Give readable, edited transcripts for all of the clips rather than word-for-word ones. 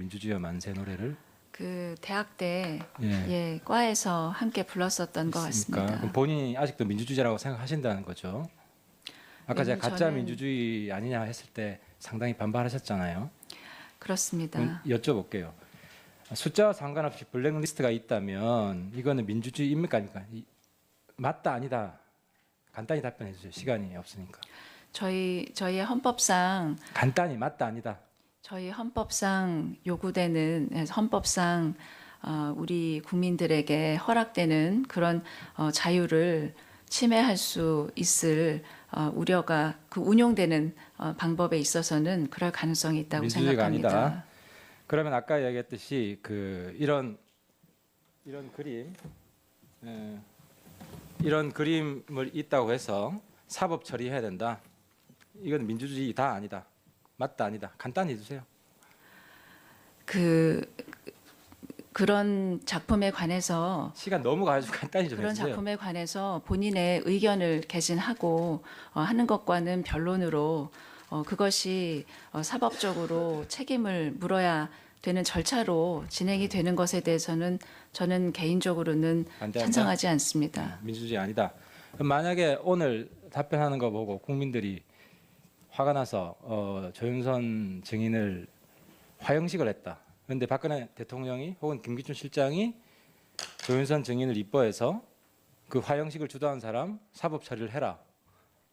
민주주의와 만세 노래를? 그 대학 때 예. 예, 과에서 함께 불렀었던 것 있습니까? 같습니다. 그럼 본인이 아직도 민주주의라고 생각하신다는 거죠? 아까 제가 가짜 민주주의 아니냐 했을 때 상당히 반발하셨잖아요. 그렇습니다. 여쭤볼게요. 숫자와 상관없이 블랙리스트가 있다면 이거는 민주주의입니까? 아닙니까? 맞다 아니다. 간단히 답변해 주세요. 시간이 없으니까. 저희의 헌법상 간단히 맞다 아니다. 저희 헌법상 요구되는 헌법상 우리 국민들에게 허락되는 그런 자유를 침해할 수 있을 우려가 그 운용되는 방법에 있어서는 그럴 가능성이 있다고 민주주의가 생각합니다. 아니다. 그러면 아까 이야기했듯이 이런 그림, 이런 그림을 있다고 해서 사법 처리해야 된다. 이건 민주주의다 아니다. 맞다 아니다. 간단히 해주세요. 그런 작품에 관해서 시간 너무 가지고 간단히 좀 그런 해주세요. 작품에 관해서 본인의 의견을 개진하고 하는 것과는 변론으로 그것이 사법적으로 책임을 물어야 되는 절차로 진행이 되는 것에 대해서는 저는 개인적으로는 반대한다? 찬성하지 않습니다. 민주주의 아니다. 그럼 만약에 오늘 답변하는 거 보고 국민들이 화가 나서 조윤선 증인을 화형식을 했다. 그런데 박근혜 대통령이 혹은 김기춘 실장이 조윤선 증인을 이뻐해서 그 화형식을 주도한 사람 사법 처리를 해라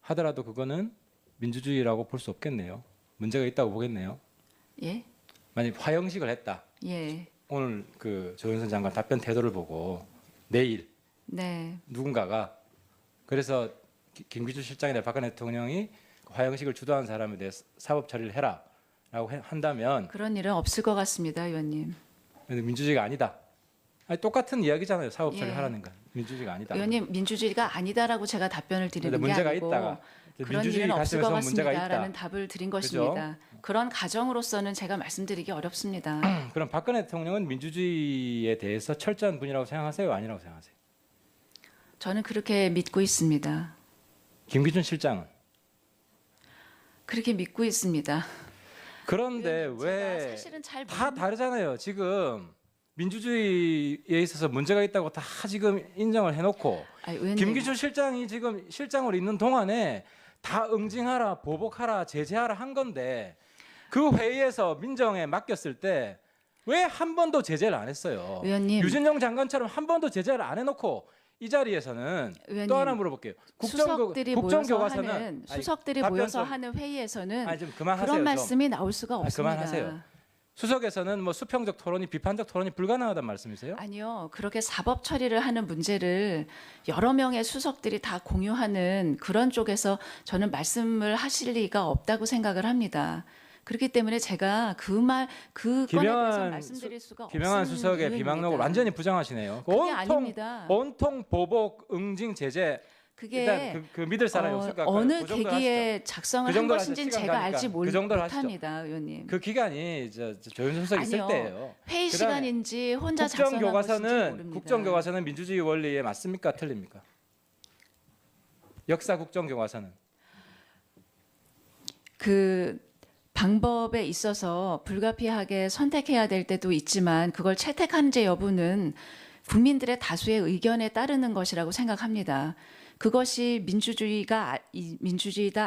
하더라도 그거는 민주주의라고 볼 수 없겠네요. 문제가 있다고 보겠네요. 예? 만약 화형식을 했다. 예. 오늘 그 조윤선 장관 답변 태도를 보고 내일 네. 누군가가 그래서 김기춘 실장이나 박근혜 대통령이 화형식을 주도한 사람에 대해서 사법 처리를 해라라고 한다면 그런 일은 없을 것 같습니다, 의원님. 민주주의가 아니다. 아니, 똑같은 이야기잖아요. 사법 처리 예. 하라는 건 민주주의가 아니다. 의원님 민주주의가 아니다라고 제가 답변을 드리는 게 문제가 아니고 있다가 그런 민주주의 일은 없을 것 가슴에서 문제가 같습니다라는 있다. 답을 드린 그죠? 것입니다. 그런 가정으로서는 제가 말씀드리기 어렵습니다. 그럼 박근혜 대통령은 민주주의에 대해서 철저한 분이라고 생각하세요? 아니라고 생각하세요? 저는 그렇게 믿고 있습니다. 김기춘 실장은? 그렇게 믿고 있습니다. 그런데 제가 왜 사실은 잘 다 모르는- 다르잖아요. 지금 민주주의에 있어서 문제가 있다고 다 지금 인정을 해놓고 아니, 의원님, 김기춘 실장이 지금 실장으로 있는 동안에 다 응징하라, 보복하라, 제재하라 한 건데 그 회의에서 민정에 맡겼을 때 왜 한 번도 제재를 안 했어요? 의원님. 유진영 장관처럼 한 번도 제재를 안 해놓고 이 자리에서는 의원님, 또 하나 물어볼게요. 수석들이 모여서 국정교과서는 하는 아니, 수석들이 답변 모여서 좀- 하는 회의에서는 아니, 좀 그만하세요, 그런 좀. 말씀이 나올 수가 아니, 없습니다. 그만하세요. 수석에서는 뭐 수평적 토론이 비판적 토론이 불가능하다는 말씀이세요? 아니요. 그렇게 사법 처리를 하는 문제를 여러 명의 수석들이 다 공유하는 그런 쪽에서 저는 말씀을 하실 리가 없다고 생각을 합니다. 그렇기 때문에 제가 그 건에 대해서 말씀드릴 수가 김영한 없는 수석의 이유입니다. 비방록을 완전히 부정하시네요. 그게 아닙니다. 온통 보복, 응징, 제재. 그게 일단 그 믿을 사람이 없을까? 어느 그 정도로 계기에 작성을 그 한 정도로 것인지는 하시죠. 시간 제가 가니까. 알지 그 정도로 하시죠. 못합니다, 의원님. 하시죠. 그 기간이 조윤선 수석 있을 아니요. 때예요. 회의 그다음에 시간인지 혼자 작성한 것인지 모릅니다. 국정교과서는 민주주의 원리에 맞습니까? 틀립니까? 역사 국정교과서는 그 방법에 있어서 불가피하게 선택해야 될 때도 있지만 그걸 채택하는지 여부는 국민들의 다수의 의견에 따르는 것이라고 생각합니다. 그것이 민주주의다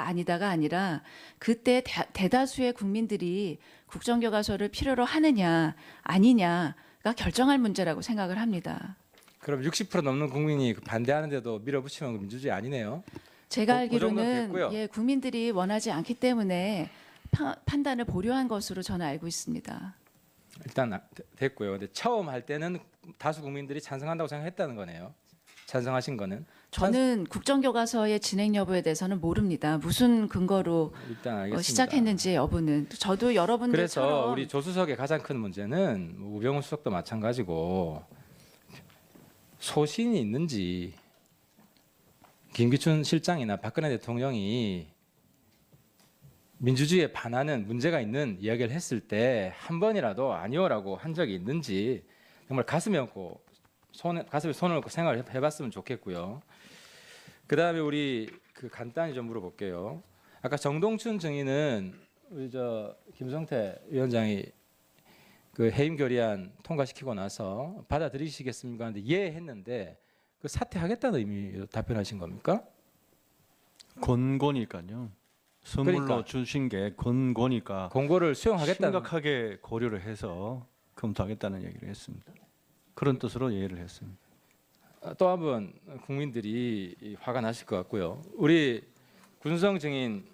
아니다가 아니라 그때 대다수의 국민들이 국정교과서를 필요로 하느냐 아니냐가 결정할 문제라고 생각을 합니다. 그럼 60% 넘는 국민이 반대하는데도 밀어붙이면 민주주의 아니네요. 제가 그 정도는 알기로는 됐고요. 예, 국민들이 원하지 않기 때문에 판단을 보류한 것으로 저는 알고 있습니다. 일단 됐고요. 근데 처음 할 때는 다수 국민들이 찬성한다고 생각했다는 거네요. 찬성하신 거는 저는 국정교과서의 진행 여부에 대해서는 모릅니다. 무슨 근거로 일단 알겠습니다. 시작했는지 여부는 저도 여러분들처럼 그래서 우리 조수석의 가장 큰 문제는 우병우 수석도 마찬가지고 소신이 있는지 김기춘 실장이나 박근혜 대통령이 민주주의에 반하는 문제가 있는 이야기를 했을 때 한 번이라도 아니오라고 한 적이 있는지 정말 가슴에 얹고 가슴에 손을 얹고 생각을 해봤으면 좋겠고요. 그 다음에 우리 간단히 좀 물어볼게요. 아까 정동춘 증인은 우리 김성태 위원장이 그 해임 결의안 통과시키고 나서 받아들이시겠습니까? 하는데 예 했는데 그 사퇴하겠다는 의미로 답변하신 겁니까? 권고니까요. 선물로 그러니까. 주신 게 권고니까 공고를 수용하겠다는. 심각하게 고려를 해서 검토하겠다는 얘기를 했습니다. 그런 뜻으로 예의를 했습니다. 또 한 번 국민들이 화가 나실 것 같고요. 우리 군성 증인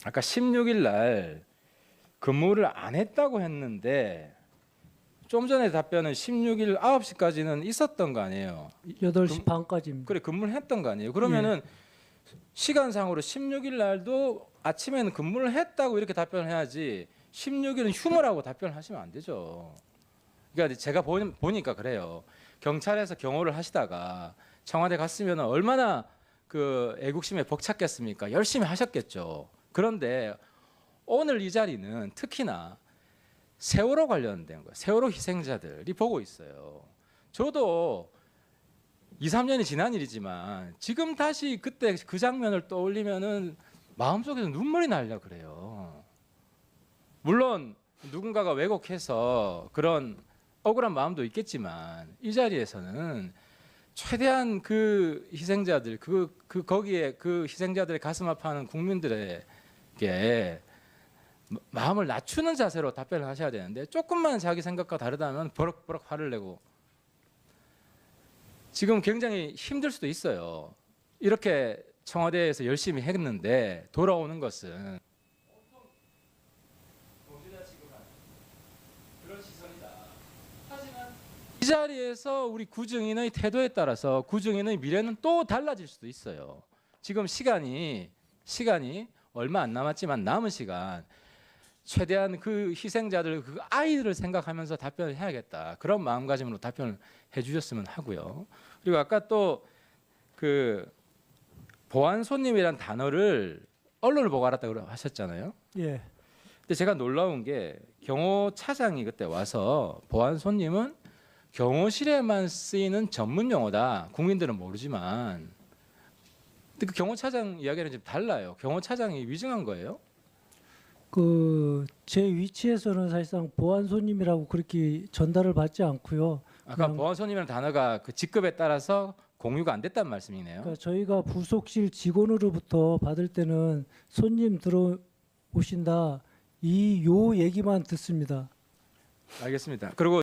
아까 16일 날 근무를 안 했다고 했는데 좀 전에 답변은 16일 9시까지는 있었던 거 아니에요. 8시 반까지입니다. 그래 근무를 했던 거 아니에요. 그러면은 시간상으로 16일 날도 아침에는 근무를 했다고 이렇게 답변을 해야지 16일은 휴무라고 답변을 하시면 안 되죠. 그러니까 제가 보니까 그래요. 경찰에서 경호를 하시다가 청와대 갔으면 얼마나 그 애국심에 벅찼겠습니까? 열심히 하셨겠죠. 그런데 오늘 이 자리는 특히나 세월호 관련된 거예요. 세월호 희생자들이 보고 있어요. 저도 2, 3년이 지난 일이지만 지금 다시 그때 그 장면을 떠올리면은 마음속에서 눈물이 나려 그래요. 물론 누군가가 왜곡해서 그런 억울한 마음도 있겠지만 이 자리에서는 최대한 그 희생자들 거기에 그 희생자들의 가슴 아파하는 국민들에게 마음을 낮추는 자세로 답변을 하셔야 되는데 조금만 자기 생각과 다르다면 버럭버럭 화를 내고 지금 굉장히 힘들 수도 있어요. 이렇게 청와대에서 열심히 했는데 돌아오는 것은 그런 시선이다. 하지만 이 자리에서 우리 구증인의 태도에 따라서 구증인의 미래는 또 달라질 수도 있어요. 지금 시간이 얼마 안 남았지만 남은 시간 최대한 그 희생자들 그 아이들을 생각하면서 답변을 해야겠다. 그런 마음가짐으로 답변을 해주셨으면 하고요. 그리고 아까 또 그 보안 손님이란 단어를 언론을 보고 알았다고 하셨잖아요. 예. 근데 제가 놀라운 게 경호차장이 그때 와서 보안 손님은 경호실에만 쓰이는 전문 용어다. 국민들은 모르지만. 근데 그 경호차장 이야기는 좀 달라요. 경호차장이 위증한 거예요? 제 위치에서는 사실상 보안 손님이라고 그렇게 전달을 받지 않고요. 아까 그냥- 보안 손님이라는 단어가 그 직급에 따라서 공유가 안 됐단 말씀이네요. 그러니까 저희가 부속실 직원으로부터 받을 때는 손님 들어오신다 요 얘기만 듣습니다. 알겠습니다. 그리고